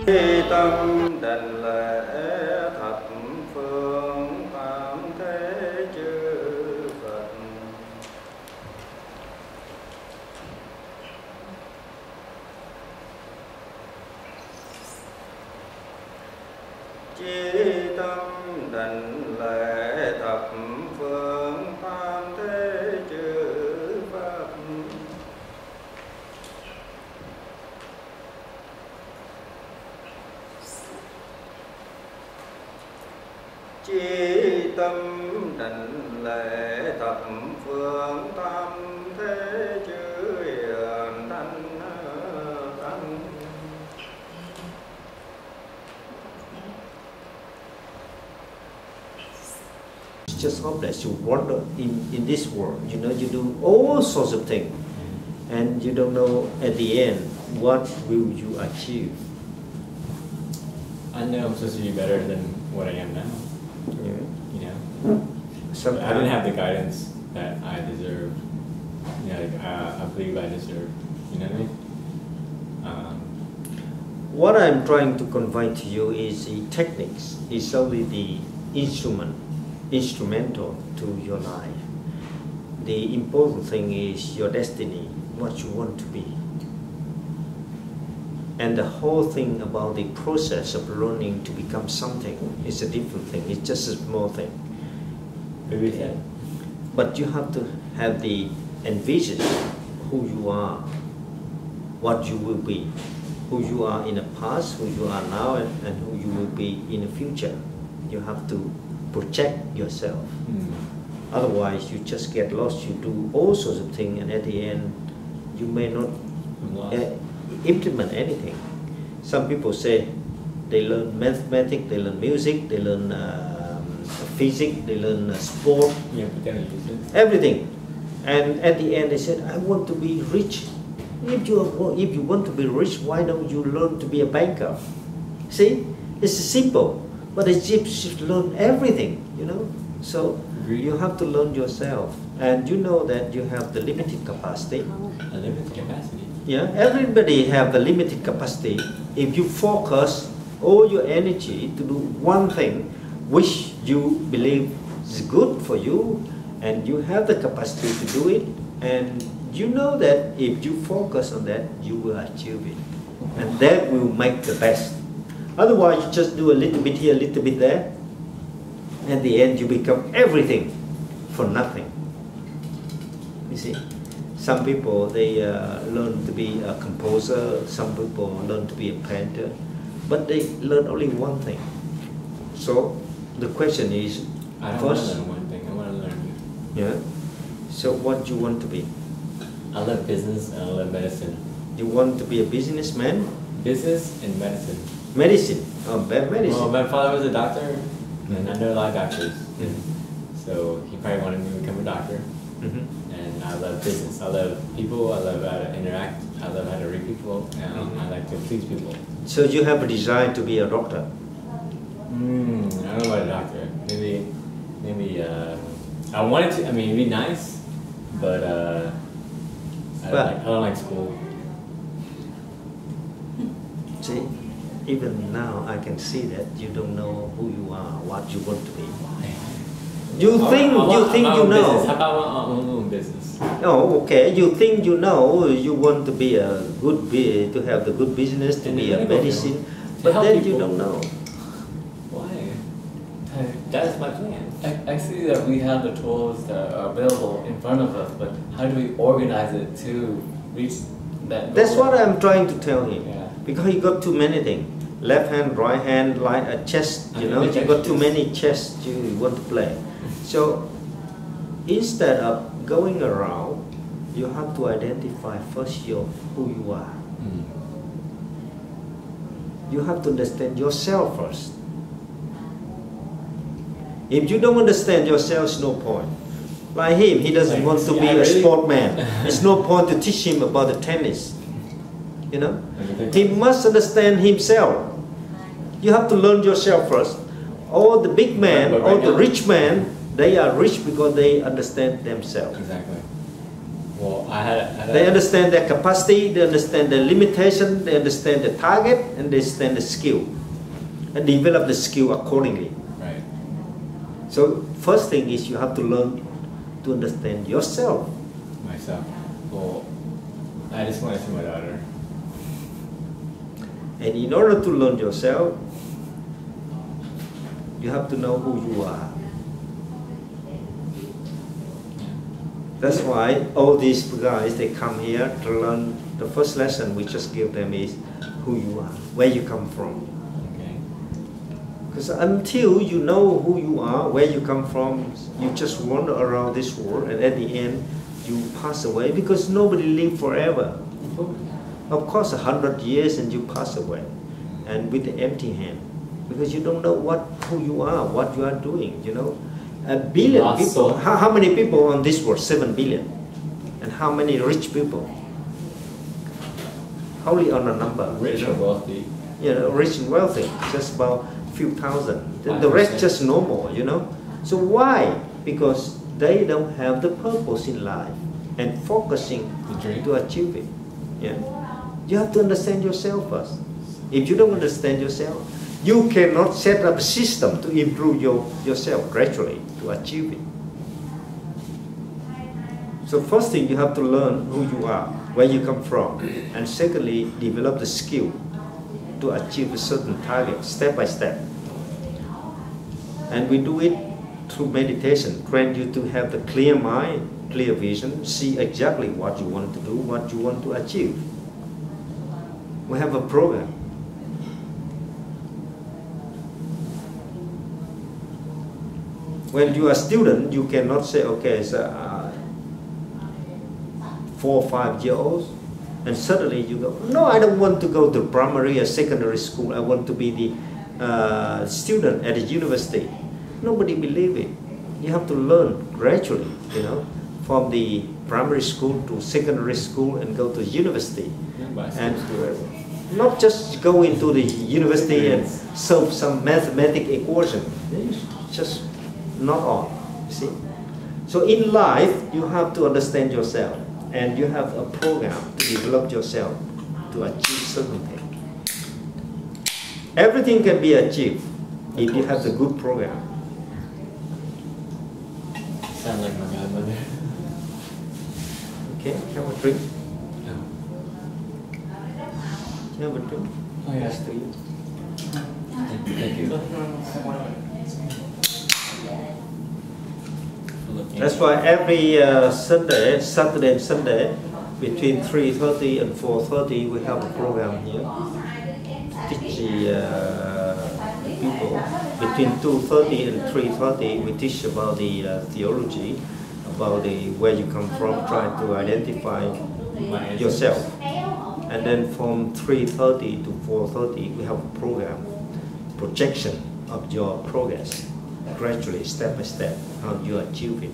Tâm đảnh lễ thập phương tam thế chư Phật. Chí tâm đảnh lễ thập phương tam thế chư Phật. Chí tâm đảnh lễ thập phương tam thế chư hiền đảnh đảnh. Just hope that you wander in this world. You know, you do all sorts of things, and you don't know at the end what will you achieve. I know I'm supposed to be better than what I am now. Yeah. You know, I didn't have the guidance that I deserve. You know, like, I believe I deserve. You know what I mean? What I'm trying to convey to you is the techniques. It's only the instrumental to your life. The important thing is your destiny, what you want to be. And the whole thing about the process of learning to become something is a different thing. It's just a small thing. But you have to have the envision who you are, what you will be, who you are in the past, who you are now, and who you will be in the future. You have to project yourself. Otherwise, you just get lost. You do all sorts of things, and at the end, you may not implement anything. Some people say they learn mathematics, they learn music, they learn physics, they learn sport, everything. And at the end, they said, "I want to be rich." If you want to be rich, why don't you learn to be a banker? See, it's simple, but it's just learn everything, you know. So you have to learn yourself, and you know that you have the limited capacity. A limited capacity. Yeah, everybody have the limited capacity. If you focus all your energy to do one thing, which you believe is good for you, and you have the capacity to do it, and you know that if you focus on that, you will achieve it, and that will make the best. Otherwise, you just do a little bit here, a little bit there. At the end, you become everything for nothing. You see, some people they learn to be a composer. Some people learn to be a painter, but they learn only one thing. So the question is, I don't want to learn one thing. I want to learn. Yeah. So what do you want to be? I love business and I love medicine. You want to be a businessman? Business and medicine. Medicine. Oh, medicine. Well, my father was a doctor, and I know a lot of doctors. So he probably wanted me to become a doctor. And I love business. I love people. I love how to interact. I love how to read people. And I like to please people. So you have a desire to be a doctor? I don't know about a doctor. Maybe. I wanted to. I mean, it'd be nice, but I don't like school. See, even now I can see that you don't know who you are, what you want to be. You think you know. How about my own business? Oh, okay. You think you know. You want to be a good, to have the good business, to be a medicine, but then you don't know. Why? That's my plan. I see that we have the tools that are available in front of us, but how do we organize it to reach that goal? That's what I'm trying to tell him. Yeah. Because he got too many things. Left hand, right hand, like a chess, you know, you got too many chess you want to play. So instead of going around, you have to identify first who you are. You have to understand yourself first. If you don't understand yourself, it's no point. Like him, he doesn't want to be a sportman. It's no point to teach him about the tennis. You know, he must understand himself. You have to learn yourself first. All the big men, all the rich men, they are rich because they understand themselves. Exactly. Well, I had They understand their capacity, they understand their limitation, they understand the target, and they understand the skill, and develop the skill accordingly. Right. So first thing is you have to learn to understand yourself. Myself. Well, I just want to see my daughter. And in order to learn yourself, you have to know who you are. That's why all these guys, they come here to learn. The first lesson we just give them is who you are, where you come from. Okay. Because until you know who you are, where you come from, you just wander around this world, and at the end, you pass away, because nobody lives forever. Of course, 100 years and you pass away, and with the empty hand, because you don't know who you are, what you are doing, you know. 1 billion people. How many people on this world? 7 billion. And how many rich people? Only on a number. Rich or wealthy? You know, rich and wealthy. Just about a few thousand. The rest just normal, you know. So why? Because they don't have the purpose in life and focusing to achieve it. Yeah. You have to understand yourself first. If you don't understand yourself, you cannot set up a system to improve yourself gradually to achieve it. So first thing, you have to learn who you are, where you come from, and secondly, develop the skill to achieve a certain target, step by step. And we do it through meditation, train you to have the clear mind, clear vision, see exactly what you want to do, what you want to achieve. We have a program. When you are a student, you cannot say, okay, so 4 or 5 years old, and suddenly you go, no, I don't want to go to primary or secondary school. I want to be the student at a university. Nobody believes it. You have to learn gradually, you know, from the primary school to secondary school and go to university. And not just go into the university and solve some mathematical equation. Just not all, you see. So in life, you have to understand yourself, and you have a program to develop yourself to achieve certain things. Everything can be achieved if you have the good program. Sound like my godmother. Okay, have a drink. No. Have a drink. Oh yeah. Yes, to you. Thank you. That's why every Saturday and Sunday, between 3:30 and 4:30, we have a program here. Teach people. Between 2:30 and 3:30, we teach about the theology, about where you come from, try to identify yourself. And then from 3:30 to 4:30, we have a program, projection of your progress, gradually, step by step, how you achieve it.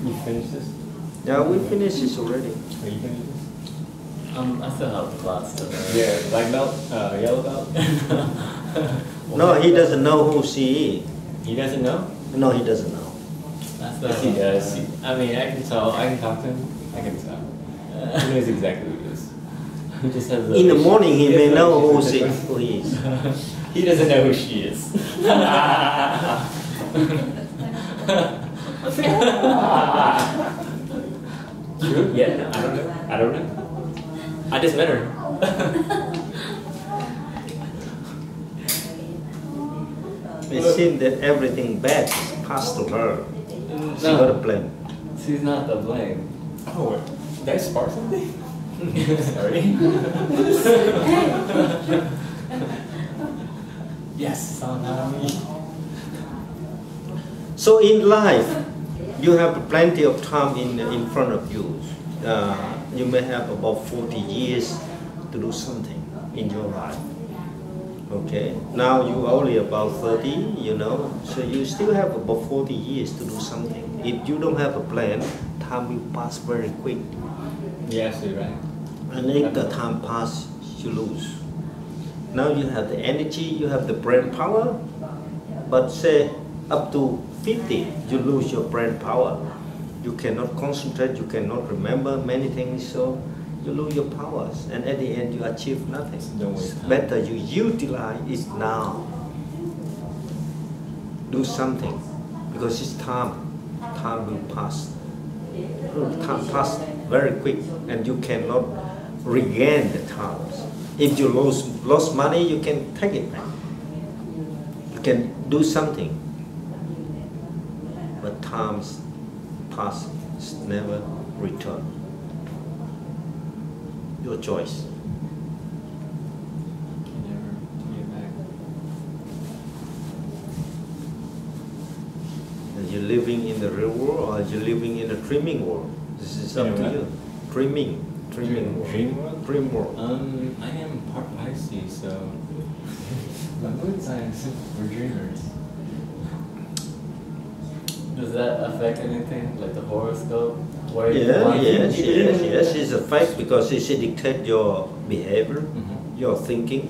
You finished this? Yeah, we finished this already. Are you finished this? I still have the class still. Yeah, black belt, yellow belt. No, he doesn't know who she is. He doesn't know? No, he doesn't know. Yes, he does. I mean, I can tell. I can talk to him. I can tell. He knows exactly who it is. He just has In the morning, he may know who he is. He doesn't know who she is. True? Yeah, no, I don't know. I just met her. It seems that everything bad is passed to her. She got to blame. She's not the blame. Oh, did I spark something? Sorry. Yes, it's on me. So in life, you have plenty of time in front of you. You may have about 40 years to do something in your life. Okay, now you only about 30, you know, so you still have about 40 years to do something. If you don't have a plan, time will pass very quick. Yes, you're right. And if the time passes, you lose. Now you have the energy, you have the brain power, but say up to 50, you lose your brain power. You cannot concentrate, you cannot remember many things, so you lose your powers, and at the end you achieve nothing. Don't waste time. Better you utilize it now. Do something, because it's time. Time will pass. Time pass very quick, and you cannot regain the times. If you lost money, you can take it back. You can do something. But times pass, never return. Your choice. Can never get back. Are you living in the real world, or are you living in a dreaming world? This is up to you. Dreaming world. Dream world? Dream world. I am part Pisces, so my moon signs were dreamers. Does that affect anything, like the horoscope? Yes, it's a fact, because it dictates your behavior, your thinking.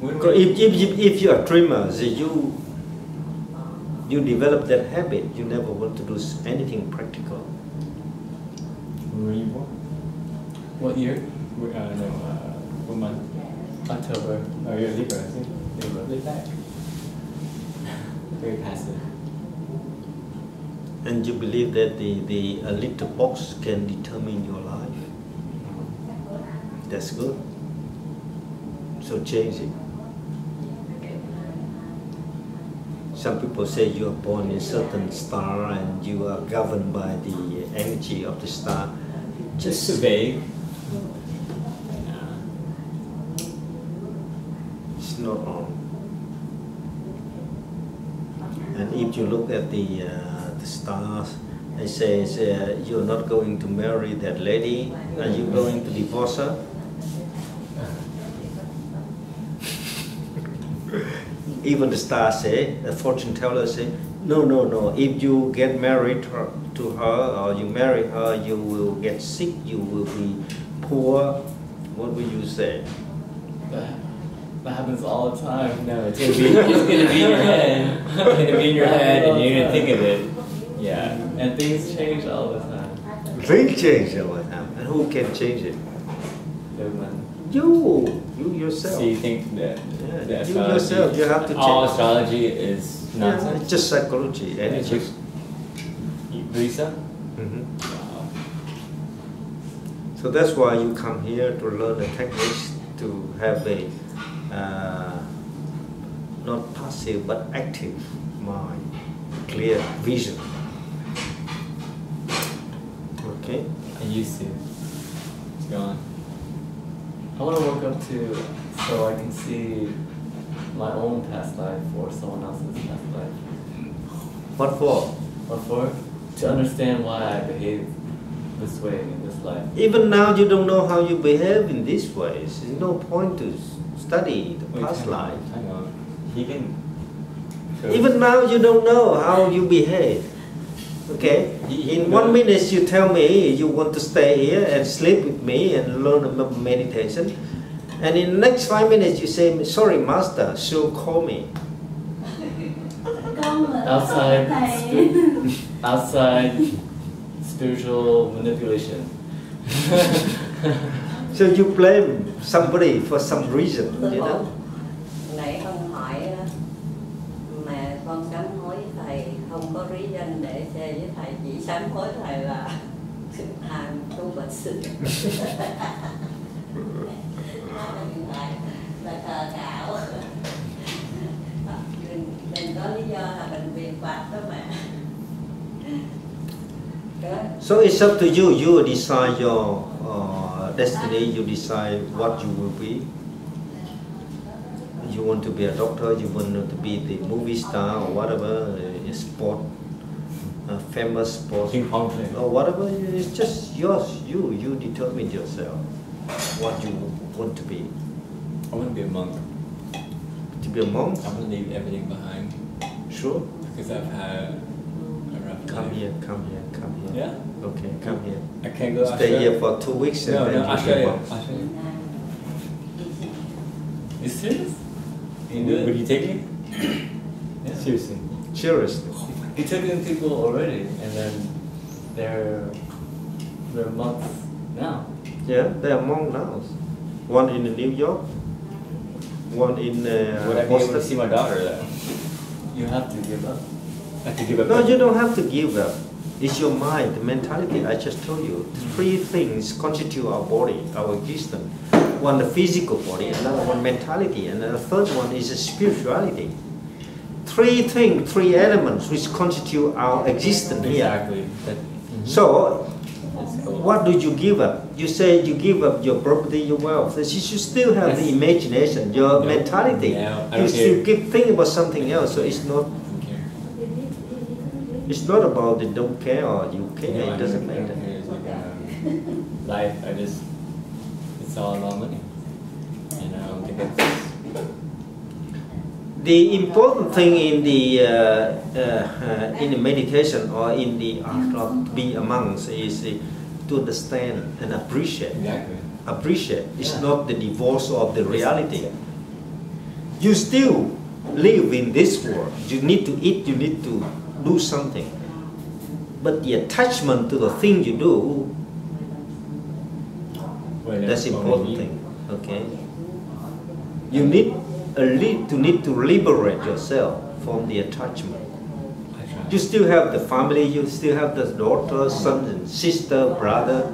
If you are a dreamer, you develop that habit. You never want to do anything practical. When were you born? What year? What month? October. Oh, you're Libra, I think. Libra. Way back. Very passive. And you believe that the little box can determine your life. That's good. So change it. Some people say you are born in a certain star and you are governed by the energy of the star. Just vague. It's not wrong. And if you look at the stars, they say you're not going to marry that lady. Are you going to divorce her? Even the stars say, the fortune teller say, no. If you get married to her or you marry her, you will get sick. You will be poor. What will you say? That happens all the time. No, it's gonna be in your head. It's gonna be in your head, and you're gonna think of it. Yeah, and things change all the time. Things change all the time, and who can change it? You yourself. So you think that you yourself, you have to change. All astrology is nonsense? Yeah, it's just psychology. And it's just, you believe so? Wow. So that's why you come here to learn the techniques, to have a not passive but active mind, clear vision. Okay? I used to. It's gone. I want to work up to so I can see my own past life or someone else's past life. What for? What for? To understand why I behave this way in this life. Even now you don't know how you behave in these ways. There's no point to study the past life. Hang on. He can... Even now you don't know how you behave. Okay? In 1 minute you tell me you want to stay here and sleep with me and learn about meditation. And in the next 5 minutes you say, sorry master, she'll call me. Outside spiritual manipulation. So you blame somebody for some reason, you know? Nãy con hỏi mà con sám hối với thầy không có reason để share với thầy, chỉ sám hối thầy là I'm too much sick. Là cờ cạo. Đừng có lý do là bệnh viện Phật đó mà. So it's up to you. You decide your destiny. You decide what you will be. You want to be a doctor. You want to be the movie star or whatever, a sport, a famous sport, ping pong player, or whatever. It's just yours. You determine yourself what you want to be. I want to be a monk. To be a monk? I want to leave everything behind. Sure. Because I've had a rough Come life. here. Yeah? Okay, come here. I can't go Stay here for 2 weeks and then I'll you show be a you. monk. I'll show you. You serious? You do it? Would you take me? Yeah. Seriously. Seriously. He took in people already, and then they're monks now. Yeah, they are monks now. One in New York, one in Would I be able to Boston. see my daughter though? You have to give up. I have to give up. No, you don't have to give up. It's your mind, the mentality. I just told you. Three things constitute our body, our existence. One, the physical body, another one, mentality, and the third one is spirituality. Three things, three elements which constitute our existence here. Exactly. So, Cool. what do you give up? You say you give up your property, your wealth. You still have the imagination, your mentality. No, I you don't still care. think about something else. So it's not. I don't care. It's not about they don't care or you care. No, I It doesn't don't matter. care. It's like, life, it's all about money. And I don't think that's... The important thing in the meditation or in the art of being a monk is to understand and appreciate. Exactly. Appreciate. It's not the divorce of the reality. You still live in this world. You need to eat. You need to do something. But the attachment to the thing you do, that's the important thing. Okay. You need to liberate yourself from the attachment. You still have the family, you still have the daughter, son and sister, brother.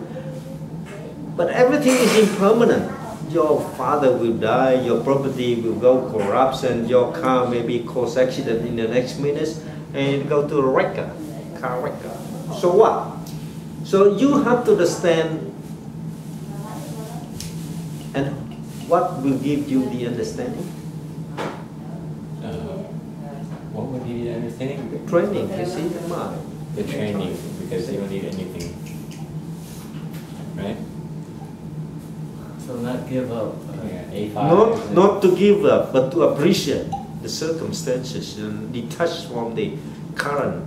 But everything is impermanent. Your father will die, your property will go corrupt, and your car may be cause accident in the next minute and go to a wrecker, car wrecker. So what? So you have to understand, and what will give you the understanding? What would give you the understanding? Training, you see, the mind. The training, because you don't need anything. Right? So not give up. Not to give up, but to appreciate the circumstances and detach from the current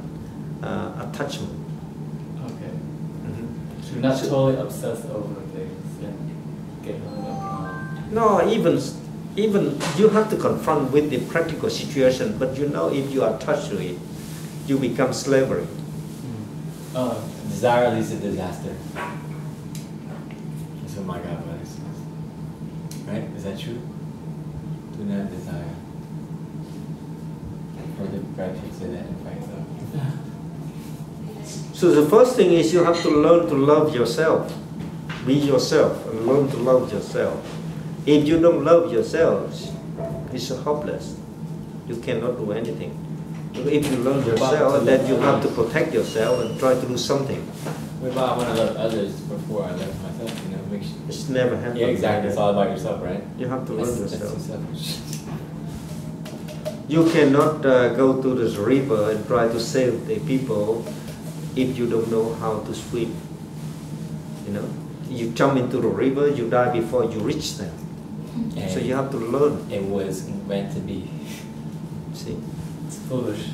attachment. Okay. So you're not totally obsessed over things and get hung up on. No, even you have to confront with the practical situation, but you know if you are attached to it, you become slavery. Desire leads to disaster. That's what my godfather says. Right? Is that true? Do not desire. Or the practice say that in fact though. So the first thing is you have to learn to love yourself. Be yourself and learn to love yourself. If you don't love yourself, it's hopeless. You cannot do anything. If you love yourself, then you have to protect yourself and try to do something. What about I want to love others before I love myself? You know, make sure. It's never happened. Yeah, exactly. It's all about yourself, right? You have to love That's yourself. too selfish. You cannot go to this river and try to save the people if you don't know how to swim. You know, you jump into the river, you die before you reach them. And so you have to learn. It was meant to be. See, it's foolish.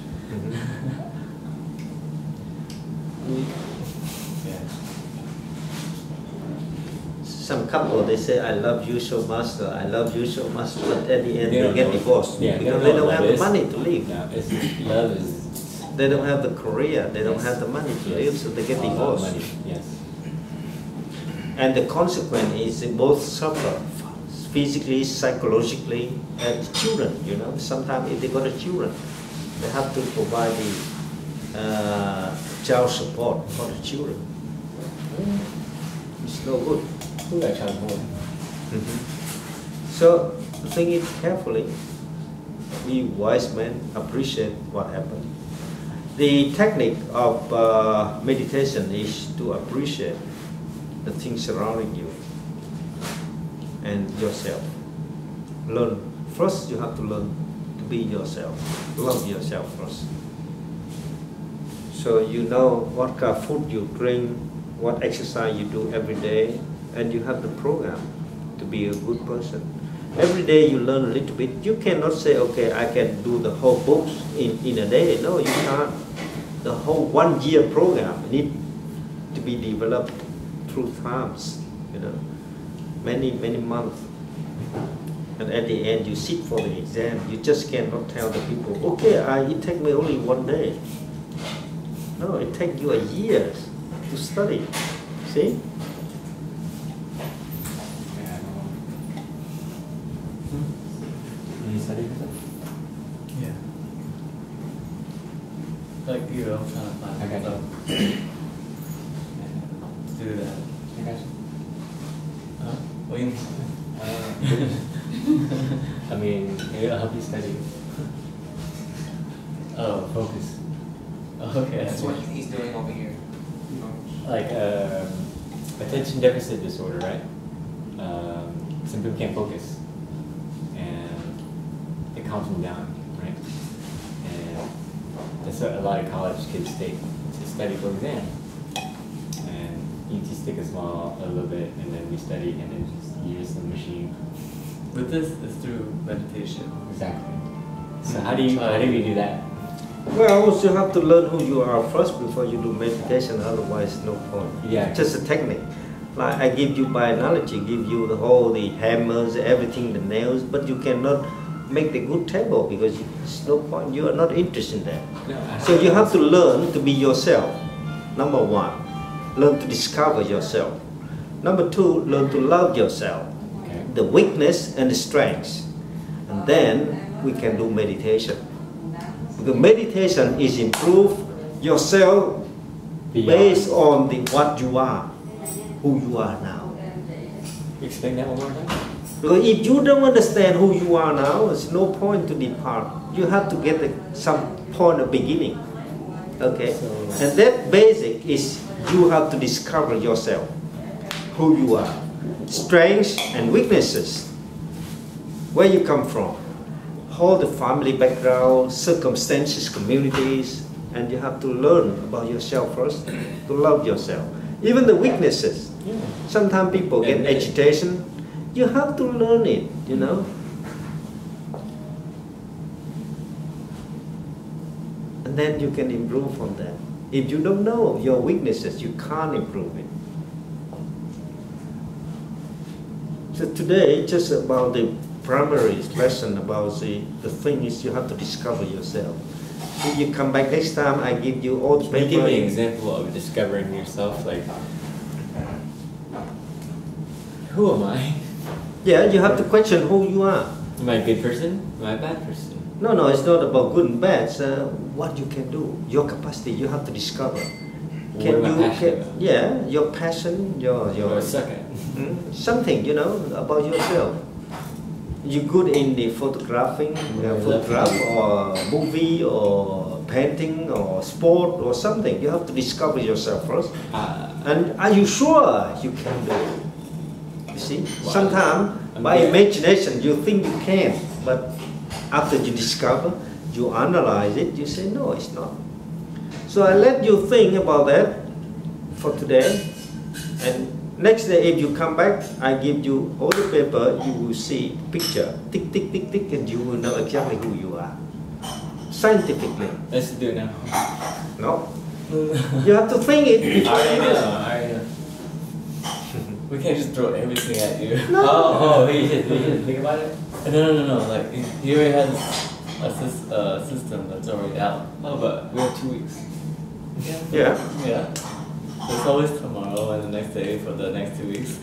Yeah. Some couple, they say, I love you so much, I love you so much, but at the end they get know. divorced. Yeah, because they don't have the is. money to live. No, love is. They don't have the career, they don't have the money to live, so they get All about divorced. money. Yes. And the consequence is they both suffer physically, psychologically, and children, you know. Sometimes if they got children, they have to provide the child support for the children. It's no good. Who got child support? So think it carefully. Be wise man, appreciate what happened. The technique of meditation is to appreciate the things surrounding you and yourself. Learn. First, you have to learn to be yourself. Love yourself first. So you know what kind of food you drink, what exercise you do every day, and you have the program to be a good person. Every day you learn a little bit. You cannot say, okay, I can do the whole books in a day. No, you can't. The whole 1 year program need to be developed through times, you know, many months. And at the end, you sit for the exam. You just cannot tell the people, okay, it takes me only 1 day. No, it takes you a years to study. See? You study for that? Yeah. Like you, I'm trying to find Okay. stuff to do that. I got you. Huh? What do you mean? I mean, it'll help you study. Oh, Focus. okay. That's what he's doing over here. Like attention deficit disorder, right? Some people can't focus, and it calms them down, right? And that's what a lot of college kids take to study for exam. And you just take a little bit, and then we study, and then just use the machine. But this is through meditation. Exactly. So how do we do that? Well, also you have to learn who you are first before you do meditation, otherwise no point. Yeah. Just a technique. Like I give you by analogy, give you the hammers, everything, the nails, but you cannot make the good table because it's no point. You are not interested in that. No, So you have to learn to be yourself. Number one, learn to discover yourself. Number two, learn to love yourself. Okay. The weakness and the strengths. And then we can do meditation. Because meditation is improve yourself based on what you are, who you are now. Explain that one more time. Because if you don't understand who you are now, there's no point to depart. You have to get some point of beginning. Okay? And that basic is you have to discover yourself, who you are, strengths and weaknesses, where you come from, all the family background, circumstances, communities, and you have to learn about yourself first, to love yourself. Even the weaknesses. Yeah. Sometimes people get agitation. You have to learn it, you know. And then you can improve on that. If you don't know your weaknesses, you can't improve it. So today, just about the primary lesson about the thing is you have to discover yourself. If you come back next time, I give you all the Can you paper. give me an example of discovering yourself? Like, who am I? Yeah, you have to question who you are. Am I a good person? Am I a bad person? No, it's not about good and bad. It's what you can do, your capacity. You have to discover. What am I passionate about? Yeah, your passion, What do I your suck at? something, you know, about yourself. You're good in the photographing, photograph or movie or painting or sport or something. You have to discover yourself first. And are you sure you can do it? You see, Wow. sometimes by imagination you think you can, but after you discover, you analyze it, you say, no, it's not. So I let you think about that for today. And next day, if you come back, I give you all the paper, you will see picture, tick, tick, tick, tick, and you will know exactly who you are. Scientifically. Let's do it now. No. You have to think it I before already you do know, it. I already know. We can't just throw everything at you. No. Oh, you should think about it? No. Like, he already has a system that's already out. Oh, but we have 2 weeks. Yeah. Yeah. There's always tomorrow and the next day for the next 2 weeks.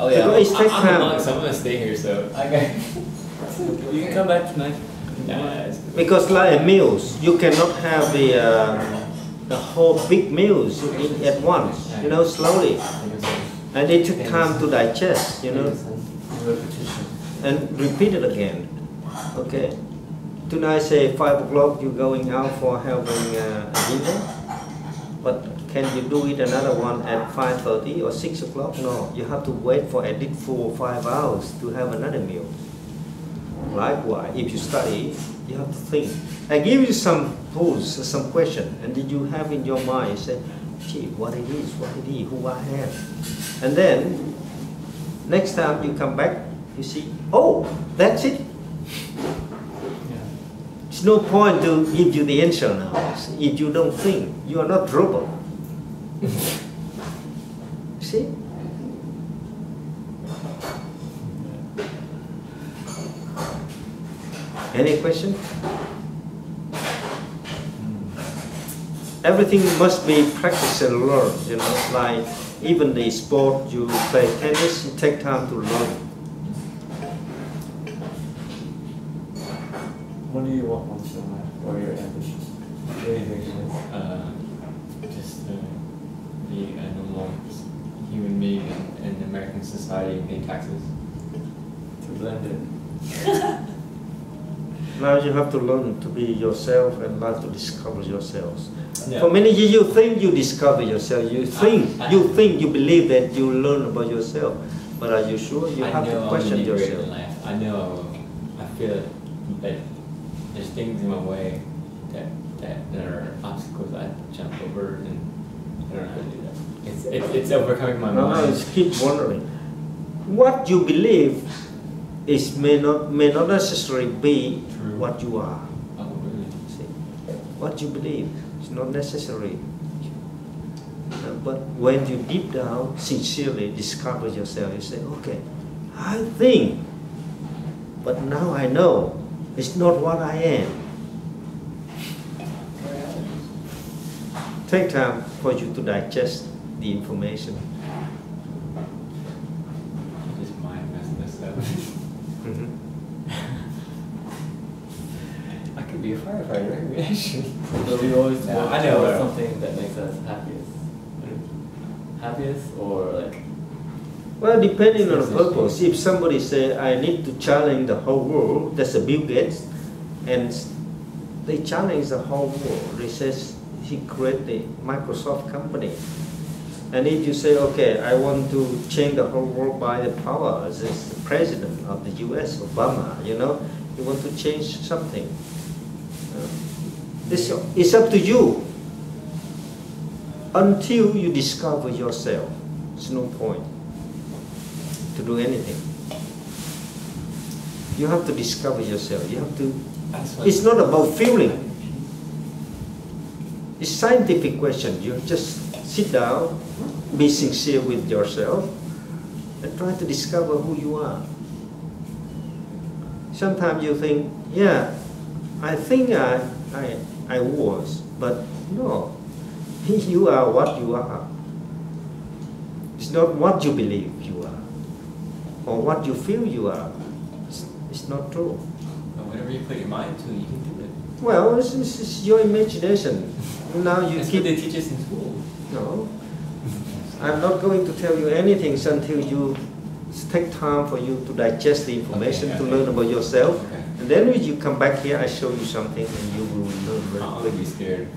Oh yeah, Because it takes I'm a time. monk, so I'm gonna stay here. So okay. You can come back tonight. Because like meals, you cannot have the whole big meals at once, you know, slowly. And it took time to digest, you know, Repetition. and repeat it again. Okay. Tonight, say 5 o'clock, you're going out for having a dinner. But can you do it another one at 5:30 or 6 o'clock? No, you have to wait for at least 4 or 5 hours to have another meal. Likewise, if you study, you have to think. I give you some tools, some question, and did you have in your mind, say, gee, what it is, who I am. And then, next time you come back, you see, oh, that's it. It's no point to give you the answer now. If you don't think, you are not robot. See? Any question? everything must be practiced and learned. You know, like even the sport, you play tennis, you take time to learn. What do you want once in life? What are your ambitions? What do you think it is? Just be a normal human being in American society and pay taxes. To blend in. Now you have to learn to be yourself and learn to discover yourselves. Yeah. For many years, you think you discover yourself. You think, you believe that you learn about yourself. But are you sure? You have to question yourself. In life. I know. I feel that there's things in my way that are obstacles I jump over, and I don't know how to do that. It's overcoming my mind. No, it's keep wondering. What you believe is may not necessarily be True. what you are. Oh, really? See, what you believe is not necessary. But when you deep down sincerely discover yourself, you say, okay, I think, but now I know it's not what I am. Take time for you to digest the information. Just mind messing this up. I could be a firefighter, actually. But we always No, want I know. something that makes us happiest. Happiest or like... Well, depending on the purpose. If somebody say, I need to challenge the whole world, that's a Bill Gates, and they challenge the whole world. They says he created the Microsoft company. And if you say, okay, I want to change the whole world by the power, as the president of the US, Obama, you know, you want to change something. It's up to you. Until you discover yourself, there's no point to do anything. You have to discover yourself. You have to. It's not about feeling. It's scientific question. You just sit down, be sincere with yourself, and try to discover who you are. Sometimes you think, yeah, I think I was, but no. You are what you are. It's not what you believe you are, or what you feel you are. It's not true. But whatever you put your mind to, you can do it. Well, it's your imagination. Now you That's keep. what they teach us in school. No, I'm not going to tell you anything until you take time for you to digest the information, to learn about yourself. Okay. And then when you come back here, I show you something, and you will learn very I'll quickly. be scared.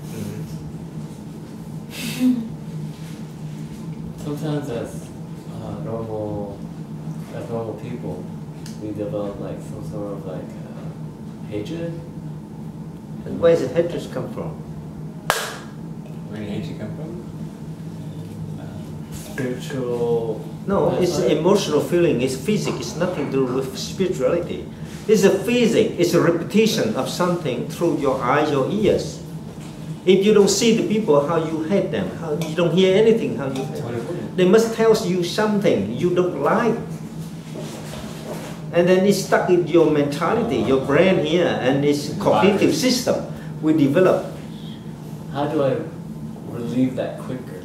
Sometimes as normal people, we develop like some sort of like hatred. And where does hatred come from? Where did hatred come from? Spiritual. No, it's like, emotional feeling, it's physics, it's nothing to do with spirituality. It's a physics, it's a repetition of something through your eyes, your ears. If you don't see the people, how you hate them, how you don't hear anything, how you hate them. They must tell you something you don't like. And then it's stuck in your mentality, your brain here, and its cognitive system we develop. How do I relieve that quicker?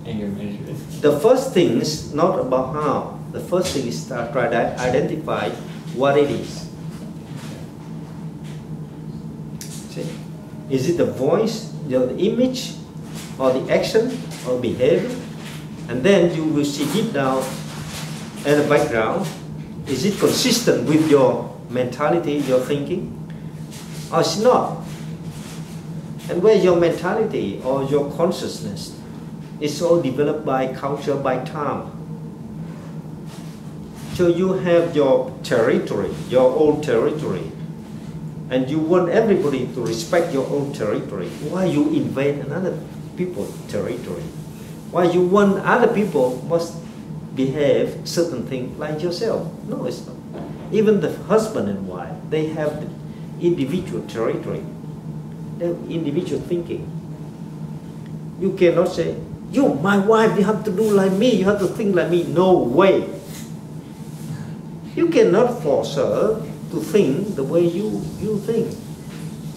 Anger management. The first thing is not about how. The first thing is to try to identify what it is. See? Is it the voice, the image, or the action, or behavior? And then you will see deep down in the background, is it consistent with your mentality, your thinking? Or it's not? And where your mentality or your consciousness is all developed by culture, by time. So you have your territory, your own territory, and you want everybody to respect your own territory. Why you invade another people's territory? Why you want other people must behave certain things like yourself? No, it's not. Even the husband and wife, they have the individual territory, they have individual thinking. You cannot say, you, my wife, you have to do like me, you have to think like me. No way. You cannot force her to think the way you think.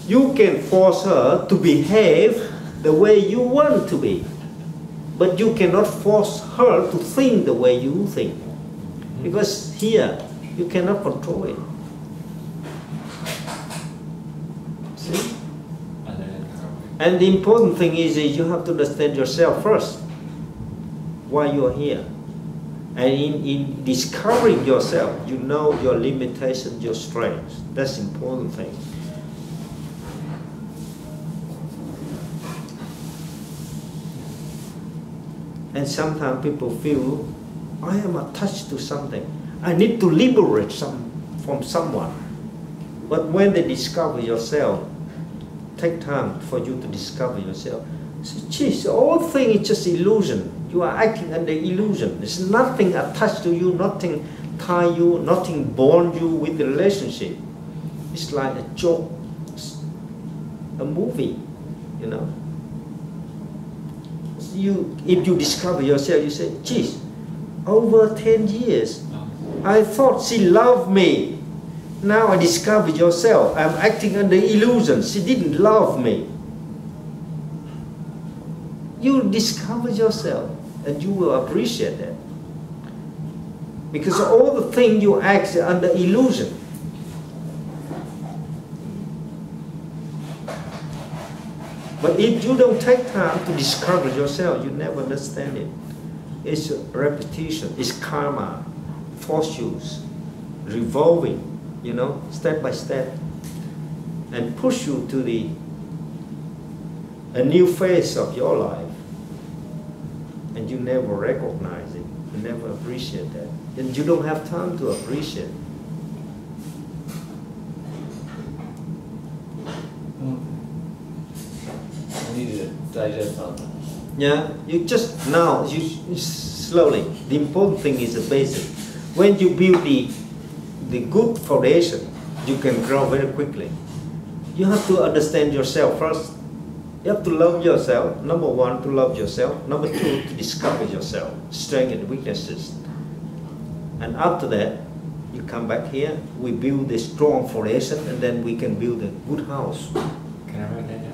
You can force her to behave the way you want to be, but you cannot force her to think the way you think, because here you cannot control it. See? And the important thing is you have to understand yourself first, why you are here. And in discovering yourself, you know your limitations, your strengths. That's the important thing. And sometimes people feel, I am attached to something. I need to liberate from someone. But when they discover yourself, take time for you to discover yourself. Say, geez, all thing is just illusion. You are acting under illusion. There's nothing attached to you, nothing tie you, nothing bond you with the relationship. It's like a joke, a movie, you know. If you discover yourself, you say, geez, over 10 years, I thought she loved me. Now I discover yourself. I'm acting under illusion. She didn't love me. You discover yourself and you will appreciate that. Because all the things you act are under illusion. But if you don't take time to discover yourself, you never understand it. It's repetition, it's karma, fortunes, revolving, you know, step by step, and push you to a new phase of your life. And you never recognize it, you never appreciate that. And you don't have time to appreciate it. I need to digest on that. Yeah, you just now, you slowly. The important thing is the basic. When you build the good foundation, you can grow very quickly. You have to understand yourself first. You have to love yourself. Number one, to love yourself. Number two, to discover yourself, strengths and weaknesses. And after that, you come back here, we build a strong foundation, and then we can build a good house. Can I write that down?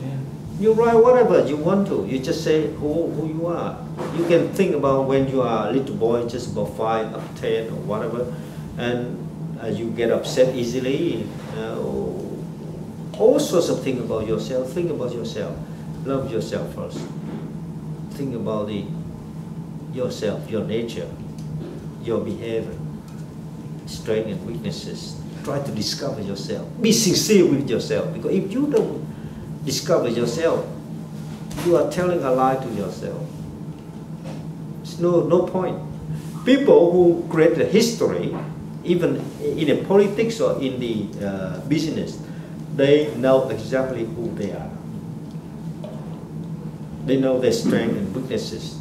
Yeah. You write whatever you want to. You just say who you are. You can think about when you are a little boy, just about 5 or 10 or whatever, and you get upset easily. All sorts of things about yourself. Think about yourself. Love yourself first. Think about yourself, your nature, your behavior, strengths and weaknesses. Try to discover yourself. Be sincere with yourself, because if you don't discover yourself, you are telling a lie to yourself. It's no point. People who create a history, even in the politics or in the business, they know exactly who they are. They know their strengths and weaknesses.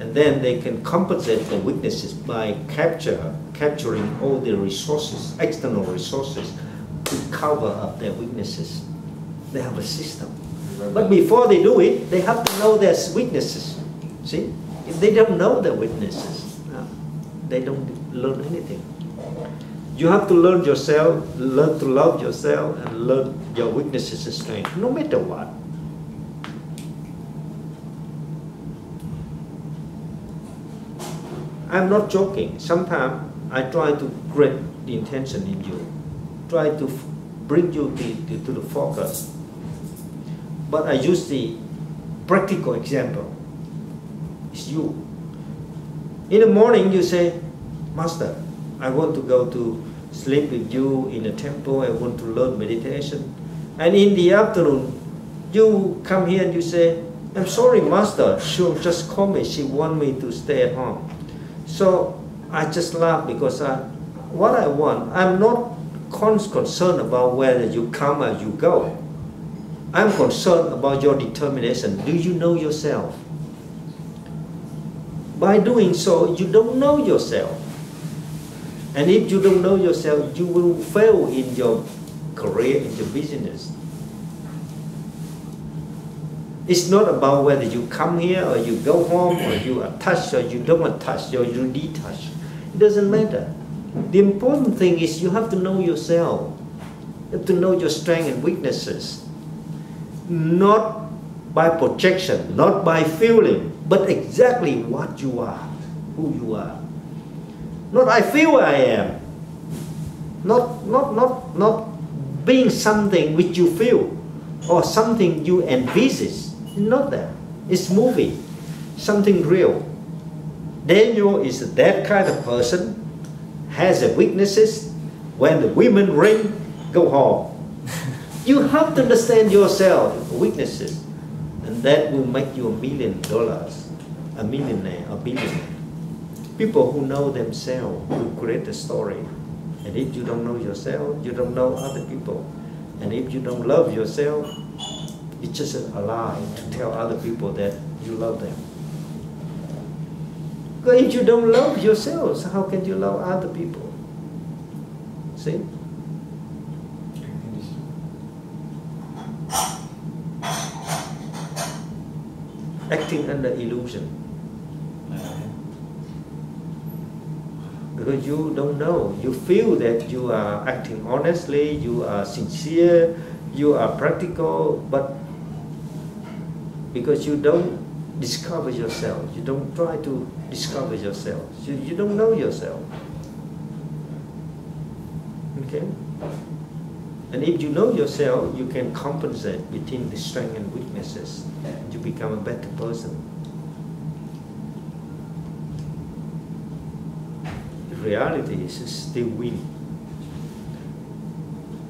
And then they can compensate for weaknesses by capturing all the resources, external resources, to cover up their weaknesses. They have a system. But before they do it, they have to know their weaknesses. See? If they don't know their weaknesses, they don't learn anything. You have to learn yourself, learn to love yourself, and learn your weaknesses and strengths, no matter what. I'm not joking. Sometimes I try to create the intention in you, try to bring you to the focus. But I use the practical example. It's you. In the morning you say, Master, I want to go to sleep with you in a temple. I want to learn meditation. And in the afternoon, you come here and you say, I'm sorry, Master. She just called me. She want me to stay at home. So I just laugh because what I want, I'm not concerned about whether you come or you go. I'm concerned about your determination. Do you know yourself? By doing so, you don't know yourself. And if you don't know yourself, you will fail in your career, in your business. It's not about whether you come here or you go home or you attach or you don't attach or you detach. It doesn't matter. The important thing is you have to know yourself. You have to know your strengths and weaknesses. Not by projection, not by feeling, but exactly what you are, who you are. Not I feel I am. Not being something which you feel or something you envisage. Not that. It's moving, something real. Daniel is that kind of person, has a weaknesses. When the women ring, go home. You have to understand yourself, weaknesses, and that will make you $1 million, a millionaire, a billionaire. People who know themselves will create a story. And if you don't know yourself, you don't know other people. And if you don't love yourself, it's just a lie to tell other people that you love them. Because if you don't love yourself, so how can you love other people? See? Acting under illusion. Because you don't know. You feel that you are acting honestly, you are sincere, you are practical, but because you don't discover yourself, you don't try to discover yourself, you don't know yourself. Okay? And if you know yourself, you can compensate between the strengths and weaknesses. You become a better person. The reality is still win.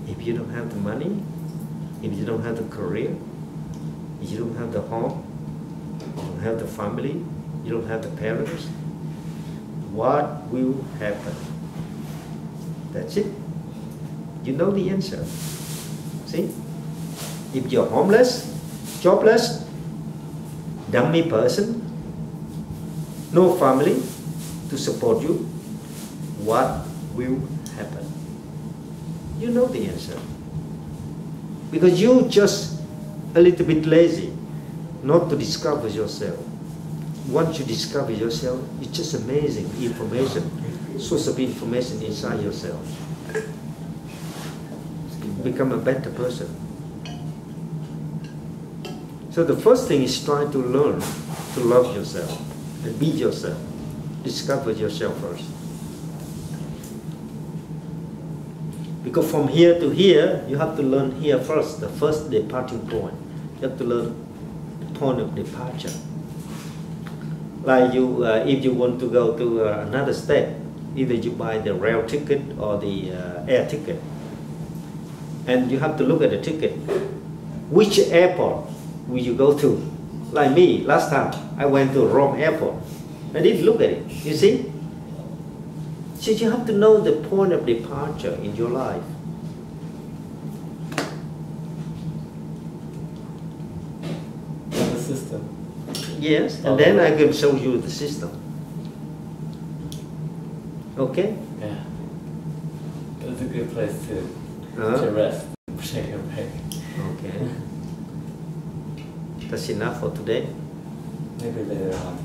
If you don't have the money, if you don't have the career, if you don't have the home, you don't have the family, you don't have the parents, what will happen? That's it. You know the answer. See? If you're homeless, jobless, dummy person, no family to support you, what will happen? You know the answer. Because you just a little bit lazy not to discover yourself. Once you discover yourself, it's just amazing information, source of information inside yourself. Become a better person. So the first thing is try to learn to love yourself and be yourself. Discover yourself first. Because from here to here, you have to learn here first, the first departing point. You have to learn the point of departure. Like you, if you want to go to another state, either you buy the rail ticket or the air ticket. And you have to look at the ticket. Which airport will you go to? Like me, last time I went to Rome airport. I didn't look at it, you see? So you have to know the point of departure in your life. The system. Yes, and then I can show you the system. Okay? Yeah. It's a good place to rest, take a break. Okay. That's enough for today. Maybe later on.